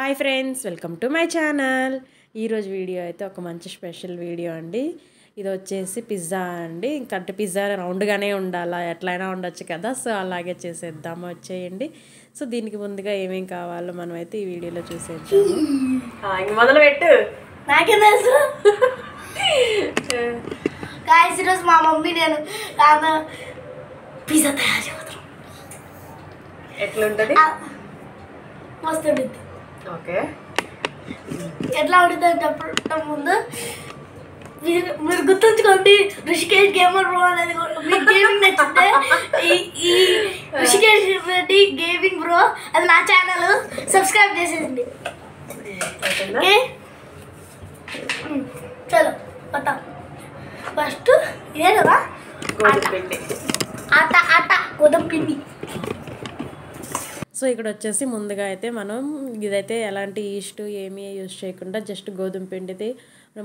Hi friends, welcome to my channel. ఈరోజు video అయితే ఒక మంచి స్పెషల్ వీడియో అండి. ఇది వచ్చేసి పిజ్జా అండి. ఇంకంటే పిజ్జా రౌండ్గానే ఉండాలా, ఎట్లయినా ఉండొచ్చు కదా, సో అలాగే చేసేద్దాము, వచ్చేయండి. సో దీనికి ముందుగా ఏమేం కావాలో మనం అయితే ఈ వీడియోలో చూసేద్దాము. ఇంక మొదలు పెట్టు. నాకే తెలుసు గాయ్స్, ఈరోజు మా మమ్మీ నేను పిజ్జా తయారు చేస్తాం. ఎట్లుంటుంది? మస్తు ఉంటుంది. ఓకే, ఎట్లా ఉంటుంది అని చెప్పడం ముందు మీరు గుర్తుంచుకోండి, ఋషికేష్ గేమర్ బ్రో అనేది మీకు గేమింగ్ నచ్చితే ఈ ఋషికేష్ రెడ్డి గేమింగ్ బ్రో అది నా ఛానల్, సబ్స్క్రైబ్ చేసేయండి. ఓకే, చలో పట్టా. ఫస్ట్ ఇదే కదా ఆట గోధుమ పిండి. సో ఇక్కడ వచ్చేసి ముందుగా అయితే మనం ఇదైతే ఎలాంటి ఈస్ట్ ఏమీ యూజ్ చేయకుండా జస్ట్ గోధుమ పిండిది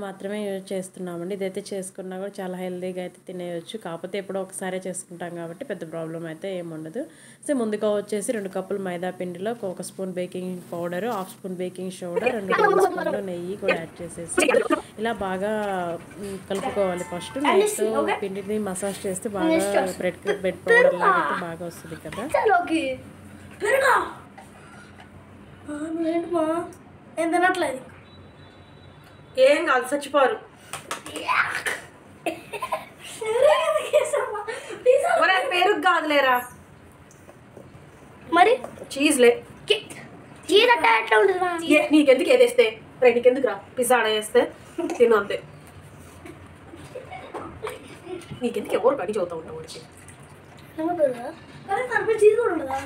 మాత్రమే యూజ్ చేస్తున్నామండి. ఇదైతే చేసుకున్నా కూడా చాలా హెల్తీగా అయితే తినేయచ్చు. కాకపోతే ఎప్పుడో ఒకసారి చేసుకుంటాం కాబట్టి పెద్ద ప్రాబ్లం అయితే ఏముండదు. సో ముందుగా వచ్చేసి 2 కప్పులు మైదా పిండిలో 1 spoon baking powder, 1/2 spoon baking soda, 2 table స్పూన్లు నెయ్యి కూడా యాడ్ చేసేసి ఇలా బాగా కలుపుకోవాలి. ఫస్ట్ నెక్స్ట్ పిండిని మసాజ్ చేస్తే బాగా బ్రెడ్ పౌడర్ లాగా అయితే బాగా వస్తుంది కదా. ఏంటమ్మా ఏం తినట్లేదు? ఏం కాదు, చచ్చిపోరు. పెరుగు కాదులేరా, మరి చీజ్లే. చీజ్ అట్లా ఎట్లా ఉంటుంది? నీకెందుకు ఏదేస్తే నీకెందుకు రా, పిజ్జా ఆడ వేస్తే తిను అంతే. నీకెందుకు ఎవరు పని చదువుతూ ఉంటావు వాడికి? చీజ్ కూడా ఉండదా?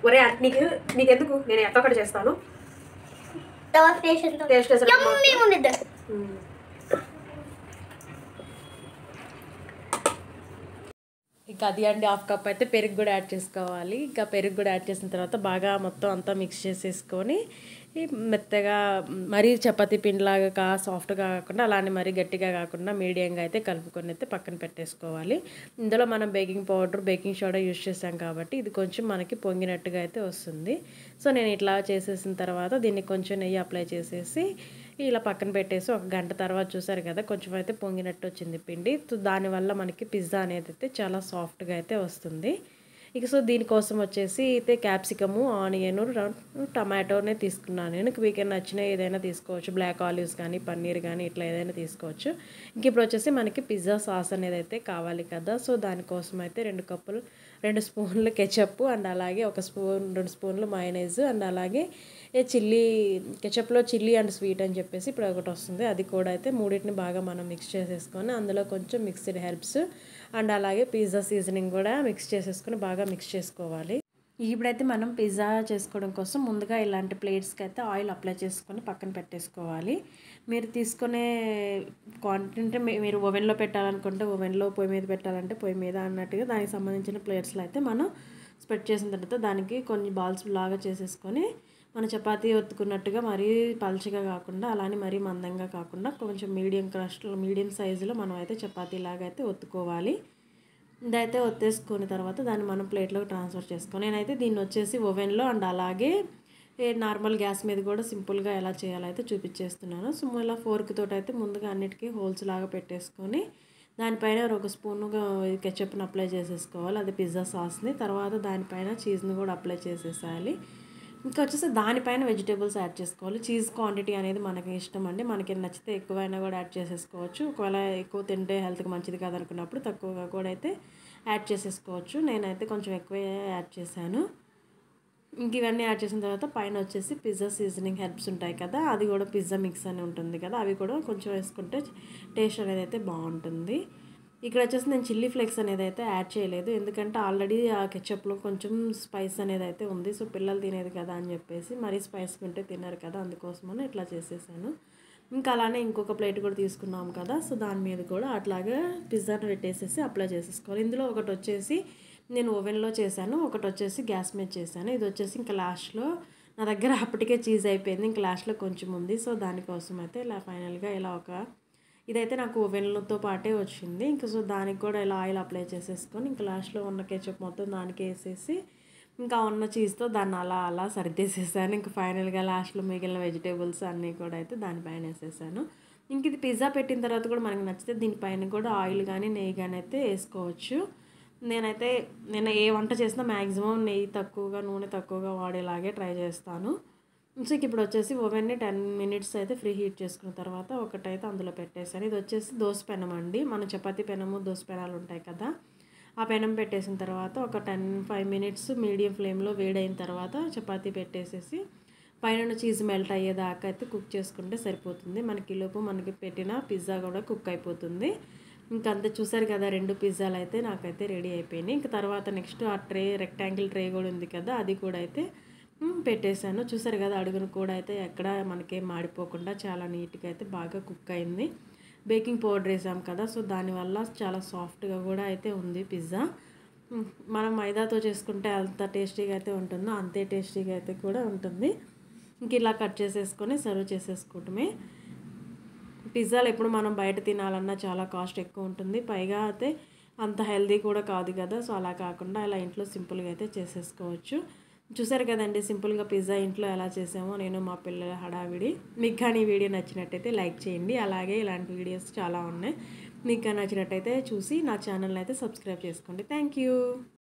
ఒరే నీకెందుకు, నేను ఎక్కడొక్కటి చేస్తాను. ఇంకా అది అండి, 1/2 కప్ అయితే పెరుగు కూడా యాడ్ చేసుకోవాలి. ఇంకా పెరుగు కూడా యాడ్ చేసిన తర్వాత బాగా మొత్తం అంతా మిక్స్ చేసేసుకొని మెత్తగా మరీ చపాతీ పిండిలాగా సాఫ్ట్గా కాకుండా అలానే మరీ గట్టిగా కాకుండా మీడియంగా అయితే కలుపుకొని అయితే పక్కన పెట్టేసుకోవాలి. ఇందులో మనం baking powder, baking soda use చేసాం కాబట్టి ఇది కొంచెం మనకి పొంగినట్టుగా అయితే వస్తుంది. సో నేను ఇట్లా చేసేసిన తర్వాత దీన్ని కొంచెం నెయ్యి అప్లై చేసేసి ఇలా పక్కన పెట్టేసి 1 గంట తర్వాత చూసారు కదా, కొంచెం అయితే పొంగినట్టు వచ్చింది పిండి. సో దానివల్ల మనకి పిజ్జా అనేది అయితే చాలా సాఫ్ట్గా అయితే వస్తుంది. ఇక సో దీనికోసం వచ్చేసి అయితే క్యాప్సికము, ఆనియన్, టమాటోనే తీసుకున్నాను నేను. మీకు నచ్చిన ఏదైనా తీసుకోవచ్చు, బ్లాక్ ఆలివ్స్ కానీ పన్నీర్ కానీ ఇట్లా ఏదైనా తీసుకోవచ్చు. ఇంక ఇప్పుడు వచ్చేసి మనకి పిజ్జా సాస్ అనేది అయితే కావాలి కదా. సో దానికోసం అయితే 2 స్పూన్లు కెచప్ అండ్ అలాగే 2 స్పూన్లు మయోనైజ్ అండ్ అలాగే కెచప్లో చిల్లీ అండ్ స్వీట్ అని చెప్పేసి ఇప్పుడు ఒకటి వస్తుంది, అది కూడా అయితే మూడింటిని బాగా మనం మిక్స్ చేసేసుకొని అందులో కొంచెం మిక్స్డ్ హెర్బ్స్ అండ్ అలాగే పిజ్జా సీజనింగ్ కూడా మిక్స్ చేసేసుకొని బాగా మిక్స్ చేసుకోవాలి. ఇప్పుడైతే మనం పిజ్జా చేసుకోవడం కోసం ముందుగా ఇలాంటి ప్లేట్స్కి అయితే ఆయిల్ అప్లై చేసుకొని పక్కన పెట్టేసుకోవాలి. మీరు తీసుకునే క్వాంటిటీ మీరు ఓవెన్లో పెట్టాలనుకుంటే ఓవెన్లో, పొయ్యి మీద పెట్టాలంటే పొయ్యి మీద అన్నట్టుగా దానికి సంబంధించిన ప్లేట్స్లో అయితే మనం స్ప్రెడ్ చేసిన తర్వాత దానికి కొన్ని బాల్స్ లాగా చేసేసుకొని మన చపాతీ ఒత్తుకున్నట్టుగా మరీ పల్చగా కాకుండా అలానే మరీ మందంగా కాకుండా కొంచెం మీడియం సైజులో మనం అయితే చపాతీ లాగా అయితే ఒత్తుకోవాలి. ఇదైతే ఒత్తేసుకున్న తర్వాత దాన్ని మనం ప్లేట్లోకి ట్రాన్స్ఫర్ చేసుకోవాలి. నేనైతే దీన్ని వచ్చేసి ఓవెన్లో అండ్ అలాగే నార్మల్ గ్యాస్ మీద కూడా సింపుల్గా ఎలా చేయాలో అయితే చూపించేస్తున్నాను. సో ఇలా ఫోర్క్ తోటి అయితే ముందుగా అన్నిటికీ హోల్స్ లాగా పెట్టేసుకొని దానిపైన 1 స్పూన్ కెచప్ని అప్లై చేసేసుకోవాలి, అది పిజ్జా సాస్ని. తర్వాత దానిపైన చీజ్ని కూడా అప్లై చేసేసేయాలి. ఇంకా వచ్చేసి దానిపైన వెజిటేబుల్స్ యాడ్ చేసుకోవాలి. చీజ్ క్వాంటిటీ అనేది మనకి ఇష్టం అండి, మనకి నచ్చితే ఎక్కువైనా కూడా యాడ్ చేసేసుకోవచ్చు. ఒకవేళ ఎక్కువ తింటే హెల్త్కి మంచిది కాదనుకున్నప్పుడు తక్కువగా కూడా అయితే యాడ్ చేసేసుకోవచ్చు. నేనైతే కొంచెం ఎక్కువ యాడ్ చేశాను. ఇంక ఇవన్నీ యాడ్ చేసిన తర్వాత పైన వచ్చేసి పిజ్జా సీజనింగ్ హెర్బ్స్ ఉంటాయి కదా, అది కూడా పిజ్జా మిక్స్ అని ఉంటుంది కదా, అవి కూడా కొంచెం వేసుకుంటే టేస్ట్ అనేది అయితే బాగుంటుంది. ఇక్కడ వచ్చేసి నేను చిల్లీ ఫ్లేక్స్ అనేది అయితే యాడ్ చేయలేదు, ఎందుకంటే ఆల్రెడీ ఆ కెచప్లో కొంచెం స్పైస్ అనేది అయితే ఉంది. సో పిల్లలు తినేది కదా అని చెప్పేసి మరీ స్పైస్ ఉంటే తిన్నారు కదా, అందుకోసమని ఇట్లా చేసేసాను. ఇంకా అలానే ఇంకొక ప్లేట్ కూడా తీసుకున్నాం కదా, సో దాని మీద కూడా అట్లాగా పిజ్జాను పెట్టేసేసి అప్లై చేసేసుకోవాలి. ఇందులో ఒకటి వచ్చేసి నేను ఓవెన్లో చేశాను, ఒకటి వచ్చేసి గ్యాస్ మీద చేశాను. ఇది వచ్చేసి ఇంకా లాస్ట్లో నా దగ్గర అప్పటికే చీజ్ అయిపోయింది, ఇంకా లాస్ట్లో కొంచెం ఉంది. సో దానికోసం అయితే ఇలా ఫైనల్గా ఇలా ఇదైతే నాకు ఓవెన్లతో పాటే వచ్చింది. ఇంకా సో దానికి కూడా ఇలా ఆయిల్ అప్లై చేసేసుకొని ఇంకా లాస్ట్లో ఉన్న కెచప్ మొత్తం దానికి వేసేసి ఇంకా ఉన్న చీజ్తో దాన్ని అలా అలా సర్దేసేసాను. ఇంకా ఫైనల్గా లాస్ట్లో మిగిలిన వెజిటేబుల్స్ అన్నీ కూడా అయితే దానిపైన వేసేసాను. ఇంక ఇది పిజ్జా పెట్టిన తర్వాత కూడా మనకు నచ్చితే దీనిపైన కూడా ఆయిల్ కానీ నెయ్యి కానీ అయితే వేసుకోవచ్చు. నేను ఏ వంట చేసినా మ్యాక్సిమం నెయ్యి తక్కువగా నూనె తక్కువగా వాడేలాగే ట్రై చేస్తాను. సో ఇప్పుడు వచ్చేసి ఓవెన్ని 10 మినిట్స్ అయితే ఫ్రీ హీట్ చేసుకున్న తర్వాత ఒకటైతే అందులో పెట్టేసాను. ఇది వచ్చేసి దోస పెనం అండి. మన చపాతీ పెనము దోస పెనాలు ఉంటాయి కదా, ఆ పెనం పెట్టేసిన తర్వాత ఒక 5 మినిట్స్ మీడియం ఫ్లేమ్లో వేడైన తర్వాత చపాతీ పెట్టేసేసి పైన చీజ్ మెల్ట్ అయ్యేదాకా అయితే కుక్ చేసుకుంటే సరిపోతుంది. మనకి పెట్టిన పిజ్జా కూడా కుక్ అయిపోతుంది. ఇంకంతే చూసారు కదా, 2 పిజ్జాలు అయితే నాకైతే రెడీ అయిపోయినాయి. ఇంకా తర్వాత నెక్స్ట్ ఆ రెక్టాంగిల్ ట్రే కూడా ఉంది కదా, అది కూడా అయితే పెట్టేశాను. చూసారు కదా, అడుగును కూడా అయితే ఎక్కడ మనకేం మాడిపోకుండా చాలా నీట్గా అయితే బాగా కుక్ అయింది. బేకింగ్ పౌడర్ వేసాం కదా, సో దానివల్ల చాలా సాఫ్ట్గా కూడా అయితే ఉంది పిజ్జా. మనం మైదాతో చేసుకుంటే అంత టేస్టీగా అయితే ఉంటుందో అంతే టేస్టీగా అయితే కూడా ఉంటుంది. ఇంక ఇలా కట్ చేసేసుకొని సర్వ్ చేసేసుకోవటమే. పిజ్జాలు ఎప్పుడు మనం బయట తినాలన్నా చాలా కాస్ట్ ఎక్కువ ఉంటుంది, పైగా అయితే అంత హెల్దీ కూడా కాదు కదా. సో అలా కాకుండా ఇలా ఇంట్లో సింపుల్గా అయితే చేసేసుకోవచ్చు. చూసారు కదండి, సింపుల్గా పిజ్జా ఇంట్లో ఎలా చేసామో నేను మా పిల్లల హడావిడి. మీకు కానీ ఈ వీడియో నచ్చినట్టయితే లైక్ చేయండి. అలాగే ఇలాంటి వీడియోస్ చాలా ఉన్నాయి, మీకు కానీ నచ్చినట్టయితే చూసి నా ఛానల్ని అయితే సబ్స్క్రైబ్ చేసుకోండి. Thank you.